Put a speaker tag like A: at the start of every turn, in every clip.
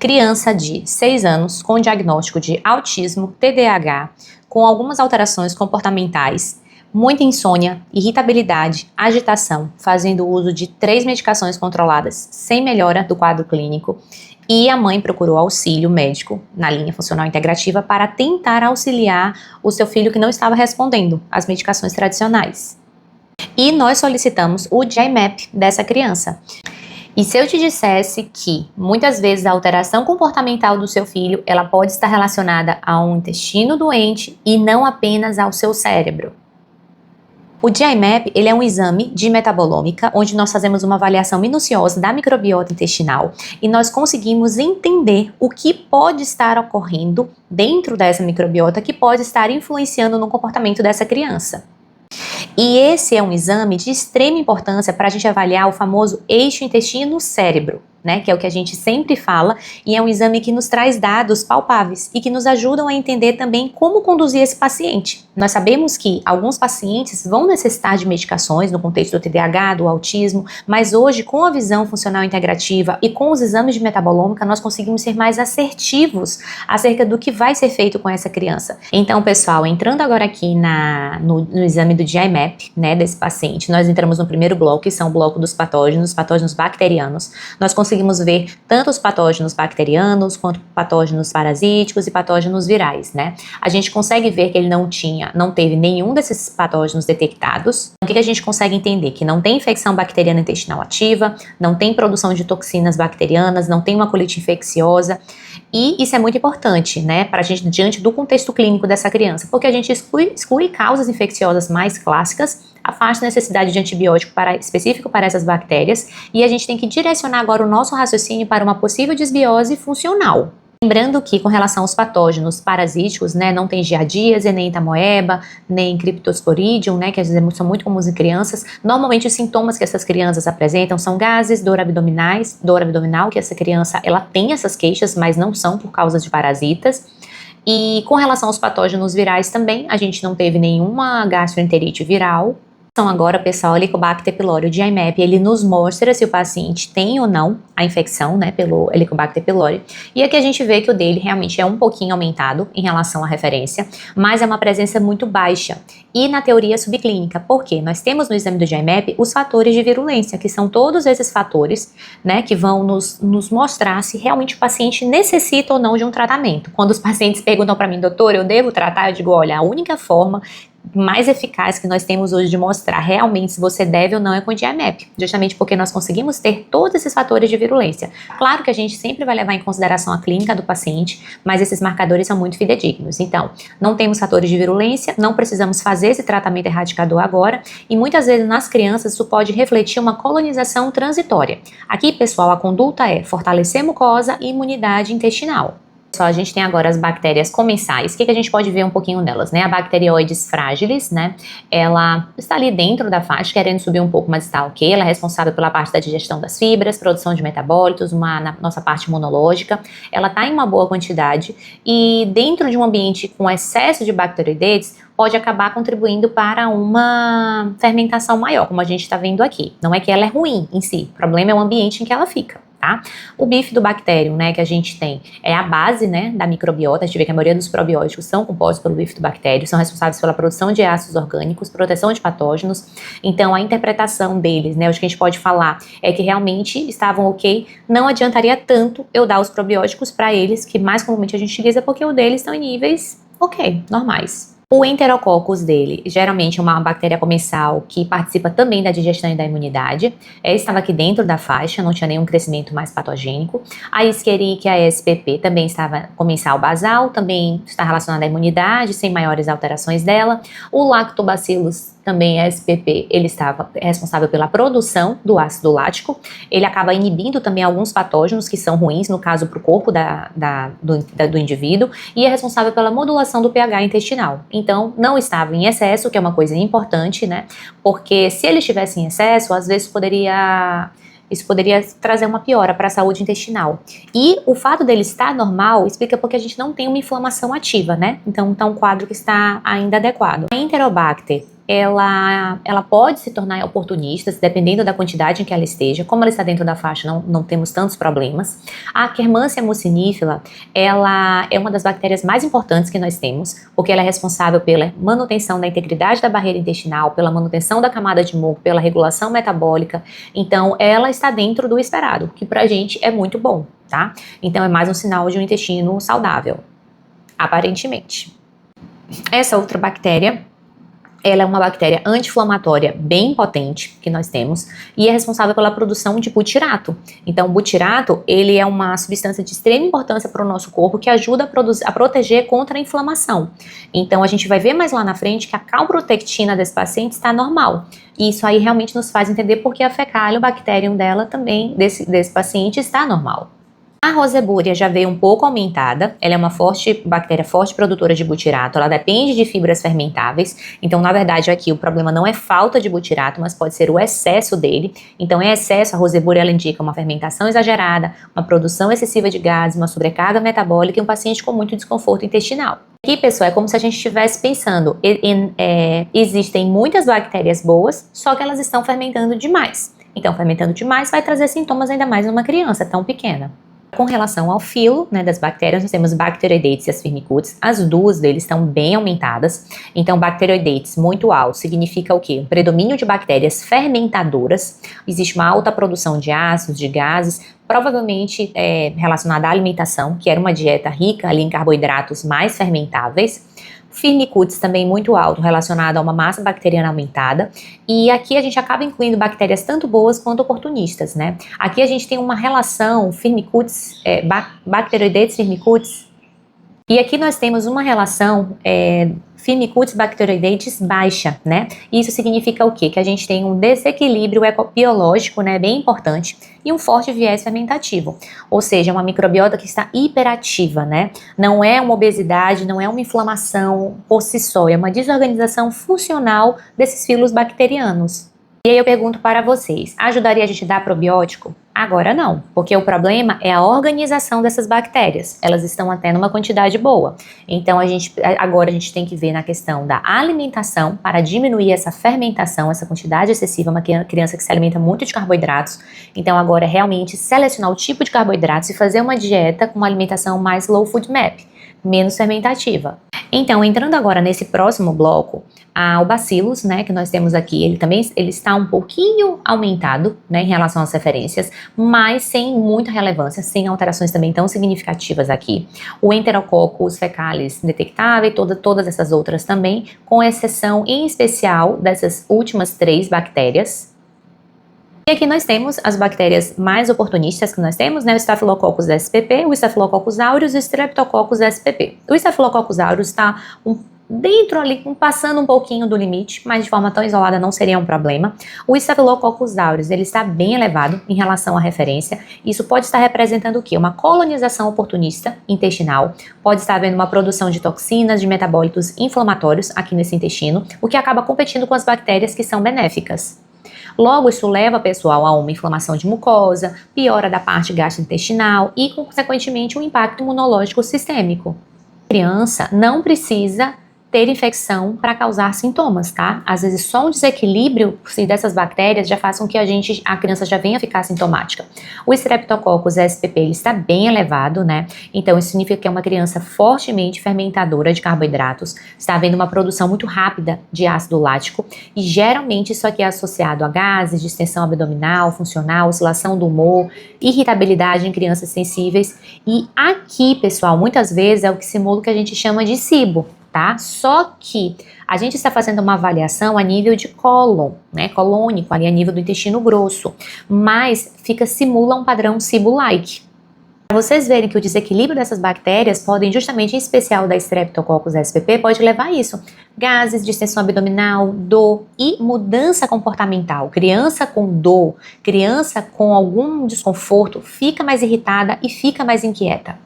A: Criança de 6 anos com diagnóstico de autismo, TDAH, com algumas alterações comportamentais, muita insônia, irritabilidade, agitação, fazendo uso de 3 medicações controladas sem melhora do quadro clínico, e a mãe procurou auxílio médico na linha funcional integrativa para tentar auxiliar o seu filho que não estava respondendo às medicações tradicionais. E nós solicitamos o GI-MAP dessa criança. E se eu te dissesse que muitas vezes a alteração comportamental do seu filho, ela pode estar relacionada a um intestino doente e não apenas ao seu cérebro? O GI-MAP, ele é um exame de metabolômica, onde nós fazemos uma avaliação minuciosa da microbiota intestinal e nós conseguimos entender o que pode estar ocorrendo dentro dessa microbiota que pode estar influenciando no comportamento dessa criança. E esse é um exame de extrema importância para a gente avaliar o famoso eixo intestino-cérebro, né, que é o que a gente sempre fala, e é um exame que nos traz dados palpáveis e que nos ajudam a entender também como conduzir esse paciente. Nós sabemos que alguns pacientes vão necessitar de medicações no contexto do TDAH, do autismo, mas hoje, com a visão funcional integrativa e com os exames de metabolômica, nós conseguimos ser mais assertivos acerca do que vai ser feito com essa criança. Então, pessoal, entrando agora aqui no exame do GI-MAP, né, desse paciente, nós entramos no primeiro bloco, que são o bloco dos patógenos bacterianos. Nós conseguimos ver tanto os patógenos bacterianos, quanto patógenos parasíticos e patógenos virais, né? A gente consegue ver que ele não teve nenhum desses patógenos detectados. O que a gente consegue entender? Que não tem infecção bacteriana intestinal ativa, não tem produção de toxinas bacterianas, não tem uma colite infecciosa. E isso é muito importante, né, para a gente, diante do contexto clínico dessa criança, porque a gente exclui causas infecciosas mais clássicas, afasta a necessidade de antibiótico específico para essas bactérias, e a gente tem que direcionar agora o nosso raciocínio para uma possível desbiose funcional. Lembrando que, com relação aos patógenos parasíticos, né, não tem giardíase, nem itamoeba, nem Cryptosporidium, né, que às vezes são muito comuns em crianças. Normalmente, os sintomas que essas crianças apresentam são gases, dor abdominal, que essa criança ela tem essas queixas, mas não são por causa de parasitas. E com relação aos patógenos virais também, a gente não teve nenhuma gastroenterite viral. Então agora, pessoal, o Helicobacter pylori, o GI-MAP, ele nos mostra se o paciente tem ou não a infecção, né, pelo Helicobacter pylori. E aqui a gente vê que o dele realmente é um pouquinho aumentado em relação à referência, mas é uma presença muito baixa. E na teoria subclínica, porque nós temos no exame do GI-MAP os fatores de virulência, que são todos esses fatores, né, que vão nos mostrar se realmente o paciente necessita ou não de um tratamento. Quando os pacientes perguntam para mim, doutor, eu devo tratar? Eu digo, olha, a única forma mais eficaz que nós temos hoje de mostrar realmente se você deve ou não é com o GI-MAP, justamente porque nós conseguimos ter todos esses fatores de virulência. Claro que a gente sempre vai levar em consideração a clínica do paciente, mas esses marcadores são muito fidedignos. Então, não temos fatores de virulência, não precisamos fazer esse tratamento erradicador agora, e muitas vezes nas crianças isso pode refletir uma colonização transitória. Aqui, pessoal, a conduta é fortalecer mucosa e imunidade intestinal. Só a gente tem agora as bactérias comensais. O que a gente pode ver um pouquinho delas, né? A Bacteroides fragilis, né? Ela está ali dentro da faixa, querendo subir um pouco, mas está ok. Ela é responsável pela parte da digestão das fibras, produção de metabólitos, na nossa parte imunológica. Ela está em uma boa quantidade e dentro de um ambiente com excesso de bacteroidetes, pode acabar contribuindo para uma fermentação maior, como a gente está vendo aqui. Não é que ela é ruim em si, o problema é o ambiente em que ela fica. Tá? O bifidobacterium, né, que a gente tem, é a base, né, da microbiota. A gente vê que a maioria dos probióticos são compostos pelo bifidobacterium, são responsáveis pela produção de ácidos orgânicos, proteção de patógenos. Então, a interpretação deles, né, o que a gente pode falar é que realmente estavam ok. Não adiantaria tanto eu dar os probióticos para eles, que mais comumente a gente utiliza, porque o deles estão em níveis ok, normais. O Enterococcus dele, geralmente é uma bactéria comensal que participa também da digestão e da imunidade. Ela estava aqui dentro da faixa, não tinha nenhum crescimento mais patogênico. A Escherichia spp também estava comensal basal, também está relacionada à imunidade, sem maiores alterações dela. O Lactobacillus também SPP, ele estava responsável pela produção do ácido lático. Ele acaba inibindo também alguns patógenos que são ruins, no caso para o corpo do indivíduo, e é responsável pela modulação do pH intestinal. Então, não estava em excesso, que é uma coisa importante, né? Porque se ele estivesse em excesso, às vezes isso poderia trazer uma piora para a saúde intestinal. E o fato dele estar normal explica porque a gente não tem uma inflamação ativa, né? Então tá um quadro que está ainda adequado. A Enterobacter ela pode se tornar oportunista, dependendo da quantidade em que ela esteja. Como ela está dentro da faixa, não temos tantos problemas. A Akkermansia mucinífila, ela é uma das bactérias mais importantes que nós temos, porque ela é responsável pela manutenção da integridade da barreira intestinal, pela manutenção da camada de muco, pela regulação metabólica. Então, ela está dentro do esperado, que pra gente é muito bom, tá? Então, é mais um sinal de um intestino saudável, aparentemente. Essa outra bactéria, ela é uma bactéria anti-inflamatória bem potente que nós temos e é responsável pela produção de butirato. Então, o butirato, ele é uma substância de extrema importância para o nosso corpo que ajuda a proteger contra a inflamação. Então, a gente vai ver mais lá na frente que a calprotectina desse paciente está normal. E isso aí realmente nos faz entender porque a Fecalibacterium dela também, desse paciente, está normal. A Rosebúria já veio um pouco aumentada, ela é uma bactéria forte produtora de butirato, ela depende de fibras fermentáveis, então na verdade aqui o problema não é falta de butirato, mas pode ser o excesso dele. Então em excesso a Rosebúria ela indica uma fermentação exagerada, uma produção excessiva de gases, uma sobrecarga metabólica e um paciente com muito desconforto intestinal. Aqui, pessoal, é como se a gente estivesse pensando, existem muitas bactérias boas, só que elas estão fermentando demais. Então fermentando demais vai trazer sintomas ainda mais numa criança tão pequena. Com relação ao filo, né, das bactérias, nós temos Bacteroidetes e as Firmicutes. As duas deles estão bem aumentadas. Então, Bacteroidetes muito alto significa o quê? Um predomínio de bactérias fermentadoras. Existe uma alta produção de ácidos, de gases, provavelmente relacionada à alimentação, que era uma dieta rica ali em carboidratos mais fermentáveis. Firmicutes também muito alto, relacionado a uma massa bacteriana aumentada. E aqui a gente acaba incluindo bactérias tanto boas quanto oportunistas, né? Aqui a gente tem uma relação Firmicutes, Bacteroidetes Firmicutes. E aqui nós temos uma relação Firmicutes bacteroidetes baixa, né? Isso significa o quê? Que a gente tem um desequilíbrio ecobiológico, né, bem importante, e um forte viés fermentativo, ou seja, uma microbiota que está hiperativa, né? Não é uma obesidade, não é uma inflamação por si só, é uma desorganização funcional desses filos bacterianos. E aí eu pergunto para vocês, ajudaria a gente a dar probiótico? Agora não, porque o problema é a organização dessas bactérias. Elas estão até numa quantidade boa. Então agora a gente tem que ver na questão da alimentação para diminuir essa fermentação, essa quantidade excessiva, uma criança que se alimenta muito de carboidratos. Então agora é realmente selecionar o tipo de carboidratos e fazer uma dieta com uma alimentação mais low food map, menos fermentativa. Então, entrando agora nesse próximo bloco, o Bacillus, né, que nós temos aqui, ele está um pouquinho aumentado, né, em relação às referências, mas sem muita relevância, sem alterações também tão significativas aqui. O Enterococcus fecalis detectável e todas essas outras também, com exceção em especial dessas últimas 3 bactérias. E aqui nós temos as bactérias mais oportunistas que nós temos, né? O Staphylococcus spp, o Staphylococcus aureus e o Streptococcus spp. O Staphylococcus aureus está dentro ali, passando um pouquinho do limite, mas de forma tão isolada não seria um problema. O Staphylococcus aureus, ele está bem elevado em relação à referência. Isso pode estar representando o quê? Uma colonização oportunista intestinal. Pode estar havendo uma produção de toxinas, de metabólitos inflamatórios aqui nesse intestino, o que acaba competindo com as bactérias que são benéficas. Logo, isso leva, pessoal, a uma inflamação de mucosa, piora da parte gastrointestinal e, consequentemente, um impacto imunológico sistêmico. A criança não precisa ter infecção para causar sintomas, tá? Às vezes só um desequilíbrio dessas bactérias já faz com que a criança já venha a ficar sintomática. O Streptococcus spp ele está bem elevado, né? Então isso significa que é uma criança fortemente fermentadora de carboidratos, está havendo uma produção muito rápida de ácido lático e geralmente isso aqui é associado a gases, distensão abdominal, funcional, oscilação do humor, irritabilidade em crianças sensíveis e aqui, pessoal, muitas vezes é o que simula o que a gente chama de SIBO. Tá? Só que a gente está fazendo uma avaliação a nível de cólon, né, colônico, ali a nível do intestino grosso, mas simula um padrão SIBO-like. Para vocês verem que o desequilíbrio dessas bactérias podem, justamente em especial da Streptococcus spp, pode levar a isso. Gases, distensão abdominal, dor e mudança comportamental. Criança com dor, criança com algum desconforto, fica mais irritada e fica mais inquieta.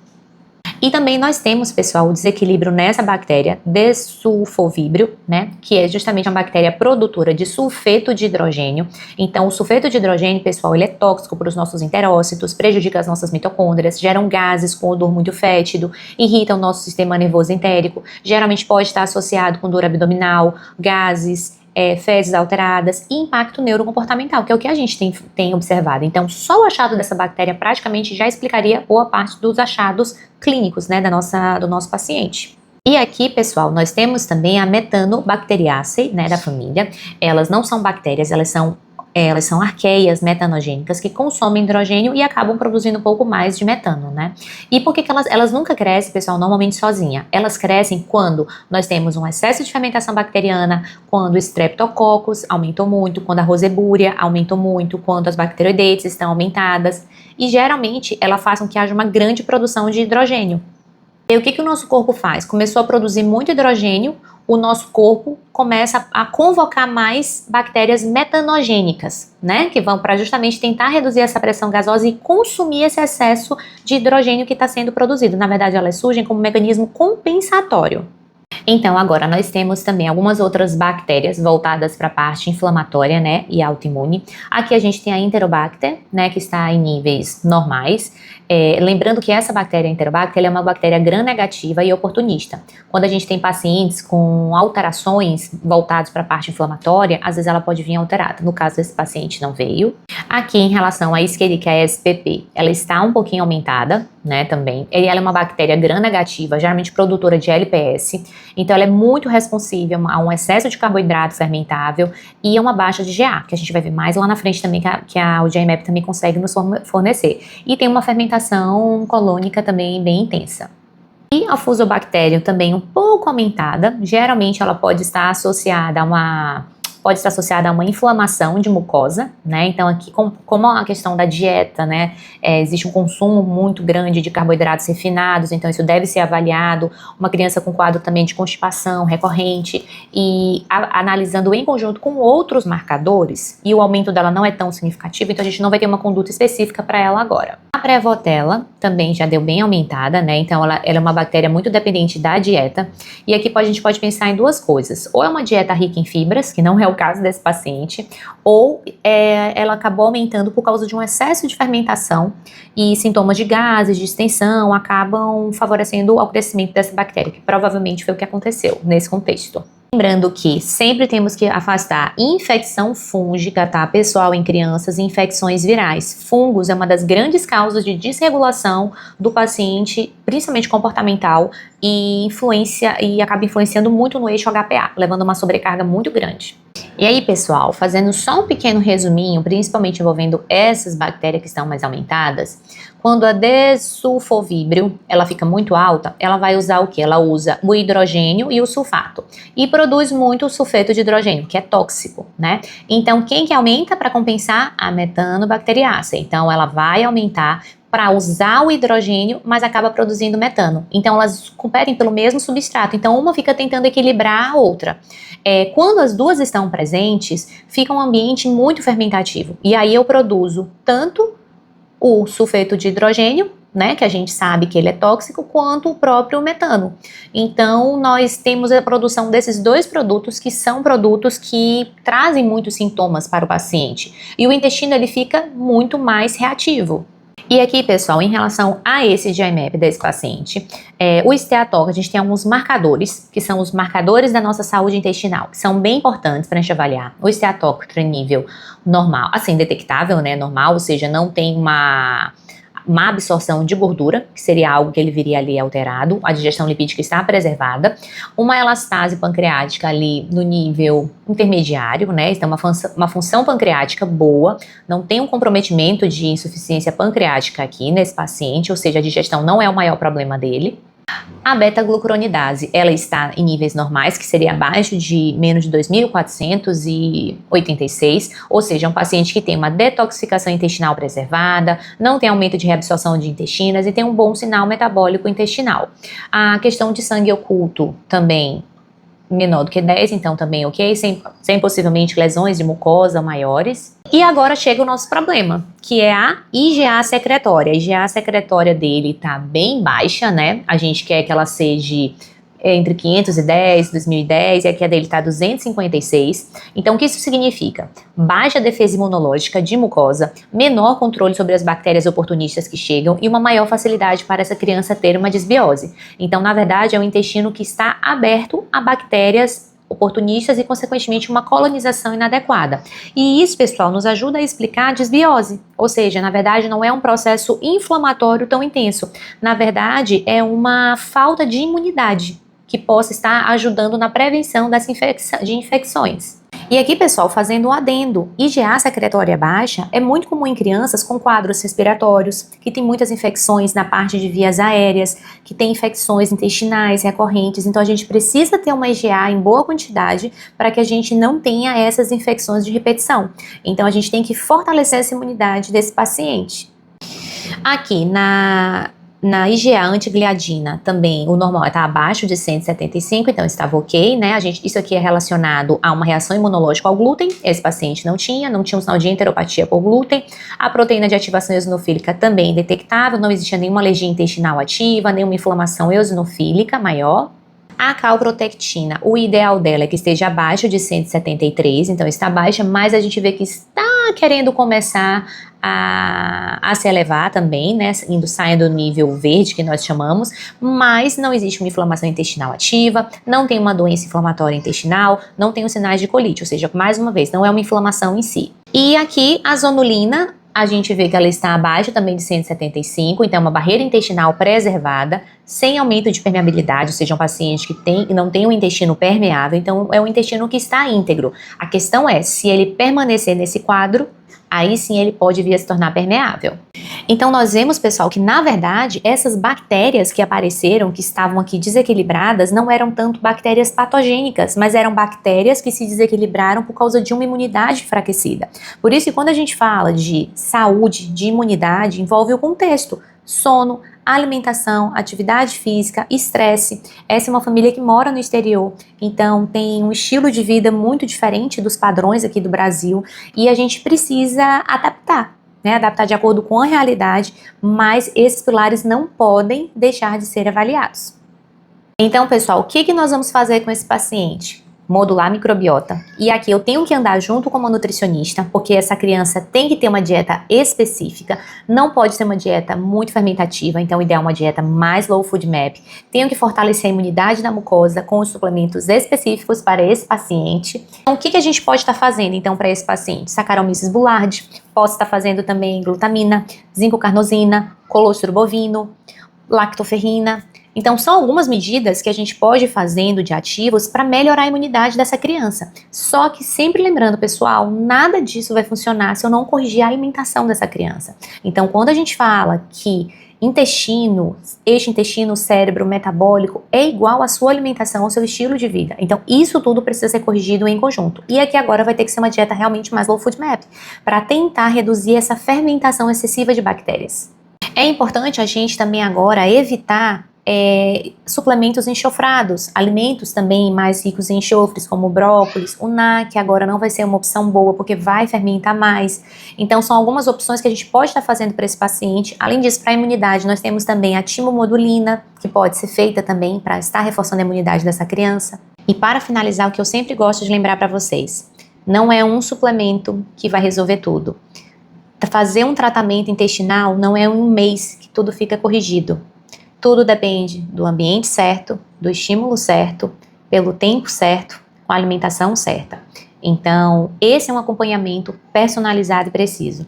A: E também nós temos, pessoal, o desequilíbrio nessa bactéria desulfovibrio, né, que é justamente uma bactéria produtora de sulfeto de hidrogênio. Então, o sulfeto de hidrogênio, pessoal, ele é tóxico para os nossos enterócitos, prejudica as nossas mitocôndrias, geram gases com odor muito fétido, irrita o nosso sistema nervoso entérico, geralmente pode estar associado com dor abdominal, gases, fezes alteradas e impacto neurocomportamental, que é o que a gente tem observado. Então, só o achado dessa bactéria praticamente já explicaria boa parte dos achados clínicos, né, do nosso paciente. E aqui, pessoal, nós temos também a Metanobacteriaceae, né, da família. Elas não são bactérias, elas são arqueias metanogênicas que consomem hidrogênio e acabam produzindo um pouco mais de metano, né? E por que elas nunca crescem, pessoal, normalmente sozinha? Elas crescem quando nós temos um excesso de fermentação bacteriana, quando o Streptococcus aumentou muito, quando a Rosebúria aumentou muito, quando as bacteroidetes estão aumentadas. E geralmente ela faz com que haja uma grande produção de hidrogênio. E o que o nosso corpo faz? Começou a produzir muito hidrogênio, o nosso corpo começa a convocar mais bactérias metanogênicas, né? Que vão para justamente tentar reduzir essa pressão gasosa e consumir esse excesso de hidrogênio que está sendo produzido. Na verdade, elas surgem como um mecanismo compensatório. Então, agora nós temos também algumas outras bactérias voltadas para a parte inflamatória, né, e autoimune. Aqui a gente tem a Enterobacter, né, que está em níveis normais. Lembrando que essa bactéria Enterobacter ela é uma bactéria gram-negativa e oportunista. Quando a gente tem pacientes com alterações voltadas para a parte inflamatória, às vezes ela pode vir alterada. No caso desse paciente não veio. Aqui em relação à Escherichia spp, ela está um pouquinho aumentada, né, também. Ela é uma bactéria gram-negativa, geralmente produtora de LPS. Então, ela é muito responsível a um excesso de carboidrato fermentável e a uma baixa de GA, que a gente vai ver mais lá na frente também, o GMAP também consegue nos fornecer. E tem uma fermentação colônica também bem intensa. E a Fusobacterium também um pouco aumentada, geralmente ela pode estar associada a uma inflamação de mucosa, né? Então aqui, como a questão da dieta, né? Existe um consumo muito grande de carboidratos refinados, então isso deve ser avaliado. Uma criança com quadro também de constipação recorrente e analisando em conjunto com outros marcadores, e o aumento dela não é tão significativo, então a gente não vai ter uma conduta específica para ela agora. A Prevotella também já deu bem aumentada, né? Então ela é uma bactéria muito dependente da dieta, e aqui a gente pode pensar em duas coisas: ou é uma dieta rica em fibras, que não é o caso desse paciente, ou ela acabou aumentando por causa de um excesso de fermentação e sintomas de gases, de extensão, acabam favorecendo o crescimento dessa bactéria, que provavelmente foi o que aconteceu nesse contexto. Lembrando que sempre temos que afastar infecção fúngica, tá, pessoal, em crianças, e infecções virais. Fungos é uma das grandes causas de desregulação do paciente, principalmente comportamental, e acaba influenciando muito no eixo HPA, levando uma sobrecarga muito grande. E aí, pessoal, fazendo só um pequeno resuminho, principalmente envolvendo essas bactérias que estão mais aumentadas, quando a desulfovibrio, ela fica muito alta, ela vai usar o que? Ela usa o hidrogênio e o sulfato. E produz muito sulfeto de hidrogênio, que é tóxico, né? Então, quem que aumenta para compensar? A Metanobacteriaceae. Então, ela vai aumentar para usar o hidrogênio, mas acaba produzindo metano. Então, elas competem pelo mesmo substrato. Então, uma fica tentando equilibrar a outra. Quando as duas estão presentes, fica um ambiente muito fermentativo. E aí eu produzo tanto o sulfeto de hidrogênio, né, que a gente sabe que ele é tóxico, quanto o próprio metano. Então, nós temos a produção desses dois produtos, que são produtos que trazem muitos sintomas para o paciente. E o intestino, ele fica muito mais reativo. E aqui, pessoal, em relação a esse GI-MAP desse paciente, o steatork, a gente tem alguns marcadores, que são os marcadores da nossa saúde intestinal, que são bem importantes para a gente avaliar. O steatork está em nível normal, assim, detectável, né, normal, ou seja, não tem uma absorção de gordura, que seria algo que ele viria ali alterado, a digestão lipídica está preservada, uma elastase pancreática ali no nível intermediário, né, então uma função pancreática boa, não tem um comprometimento de insuficiência pancreática aqui nesse paciente, ou seja, a digestão não é o maior problema dele. A beta-glucuronidase, ela está em níveis normais, que seria abaixo de menos de 2.486, ou seja, um paciente que tem uma detoxificação intestinal preservada, não tem aumento de reabsorção de intestinas e tem um bom sinal metabólico intestinal. A questão de sangue oculto também menor do que 10, então também ok, sem possivelmente lesões de mucosa maiores. E agora chega o nosso problema, que é a IgA secretória. A IgA secretória dele tá bem baixa, né? A gente quer que ela seja entre 510 e 2010, e aqui a dele tá 256. Então, o que isso significa? Baixa defesa imunológica de mucosa, menor controle sobre as bactérias oportunistas que chegam e uma maior facilidade para essa criança ter uma desbiose. Então, na verdade, é um intestino que está aberto a bactérias oportunistas e, consequentemente, uma colonização inadequada. E isso, pessoal, nos ajuda a explicar a desbiose, ou seja, na verdade, não é um processo inflamatório tão intenso. Na verdade, é uma falta de imunidade que possa estar ajudando na prevenção de infecções. E aqui, pessoal, fazendo um adendo, IgA secretória baixa é muito comum em crianças com quadros respiratórios, que tem muitas infecções na parte de vias aéreas, que tem infecções intestinais recorrentes, então a gente precisa ter uma IgA em boa quantidade para que a gente não tenha essas infecções de repetição. Então a gente tem que fortalecer essa imunidade desse paciente. Aqui na IgA antigliadina também o normal está abaixo de 175, então estava ok, né? Isso aqui é relacionado a uma reação imunológica ao glúten, esse paciente não tinha um sinal de enteropatia por glúten. A proteína de ativação eosinofílica também detectável, não existia nenhuma alergia intestinal ativa, nenhuma inflamação eosinofílica maior. A calprotectina, o ideal dela é que esteja abaixo de 173, então está baixa, mas a gente vê que está querendo começar a se elevar também, né, saindo do nível verde que nós chamamos, mas não existe uma inflamação intestinal ativa, não tem uma doença inflamatória intestinal, não tem os sinais de colite, ou seja, mais uma vez, não é uma inflamação em si. E aqui a zonulina, a gente vê que ela está abaixo também de 175, então é uma barreira intestinal preservada, sem aumento de permeabilidade, ou seja, um paciente que não tem um intestino permeável, então é um intestino que está íntegro. A questão é, se ele permanecer nesse quadro, aí sim ele pode vir a se tornar permeável. Então nós vemos, pessoal, que na verdade essas bactérias que apareceram, que estavam aqui desequilibradas, não eram tanto bactérias patogênicas, mas eram bactérias que se desequilibraram por causa de uma imunidade enfraquecida. Por isso que quando a gente fala de saúde, de imunidade, envolve o contexto: sono, alimentação, atividade física, estresse. Essa é uma família que mora no exterior, então tem um estilo de vida muito diferente dos padrões aqui do Brasil e a gente precisa adaptar, né? Adaptar de acordo com a realidade, mas esses pilares não podem deixar de ser avaliados. Então, pessoal, o que nós vamos fazer com esse paciente? Modular a microbiota. E aqui eu tenho que andar junto com uma nutricionista, porque essa criança tem que ter uma dieta específica, não pode ser uma dieta muito fermentativa, então o ideal é uma dieta mais low FODMAP. Tenho que fortalecer a imunidade da mucosa com os suplementos específicos para esse paciente. Então, o que a gente pode estar fazendo então para esse paciente? Saccharomyces boulardii, posso estar fazendo também glutamina, zincocarnosina, colostro bovino, lactoferrina. Então, são algumas medidas que a gente pode ir fazendo de ativos para melhorar a imunidade dessa criança. Só que sempre lembrando, pessoal, nada disso vai funcionar se eu não corrigir a alimentação dessa criança. Então, quando a gente fala que intestino, eixo intestino, cérebro, metabólico é igual à sua alimentação, ao seu estilo de vida. Então, isso tudo precisa ser corrigido em conjunto. E aqui agora vai ter que ser uma dieta realmente mais low FODMAP, para tentar reduzir essa fermentação excessiva de bactérias. É importante a gente também agora evitar suplementos enxofrados, alimentos também mais ricos em enxofres, como o brócolis, o NAC agora não vai ser uma opção boa porque vai fermentar mais. Então são algumas opções que a gente pode estar fazendo para esse paciente. Além disso, para a imunidade, nós temos também a timomodulina, que pode ser feita também para estar reforçando a imunidade dessa criança. E para finalizar, o que eu sempre gosto de lembrar para vocês, não é um suplemento que vai resolver tudo. Fazer um tratamento intestinal não é um mês que tudo fica corrigido. Tudo depende do ambiente certo, do estímulo certo, pelo tempo certo, com a alimentação certa. Então, esse é um acompanhamento personalizado e preciso.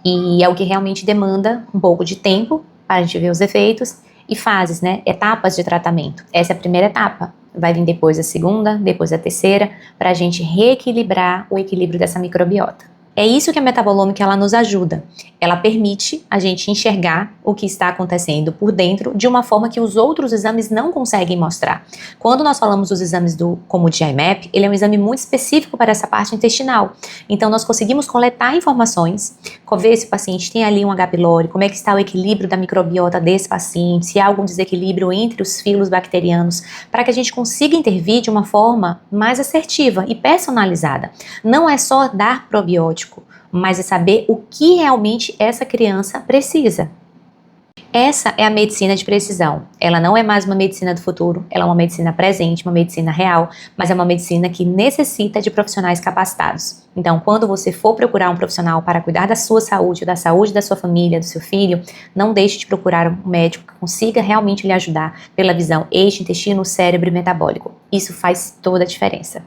A: E é o que realmente demanda um pouco de tempo para a gente ver os efeitos e fases, né? Etapas de tratamento. Essa é a primeira etapa. Vai vir depois a segunda, depois a terceira, para a gente reequilibrar o equilíbrio dessa microbiota. É isso que a metabolômica ela nos ajuda. Ela permite a gente enxergar o que está acontecendo por dentro de uma forma que os outros exames não conseguem mostrar. Quando nós falamos dos exames como o GI-MAP, ele é um exame muito específico para essa parte intestinal. Então nós conseguimos coletar informações, ver se o paciente tem ali um H. pylori, como é que está o equilíbrio da microbiota desse paciente, se há algum desequilíbrio entre os filos bacterianos, para que a gente consiga intervir de uma forma mais assertiva e personalizada. Não é só dar probiótico, mas é saber o que realmente essa criança precisa. Essa é a medicina de precisão. Ela não é mais uma medicina do futuro, ela é uma medicina presente, uma medicina real, mas é uma medicina que necessita de profissionais capacitados. Então, quando você for procurar um profissional para cuidar da sua saúde, da saúde da sua família, do seu filho, não deixe de procurar um médico que consiga realmente lhe ajudar pela visão eixo, intestino, cérebro e metabólico. Isso faz toda a diferença.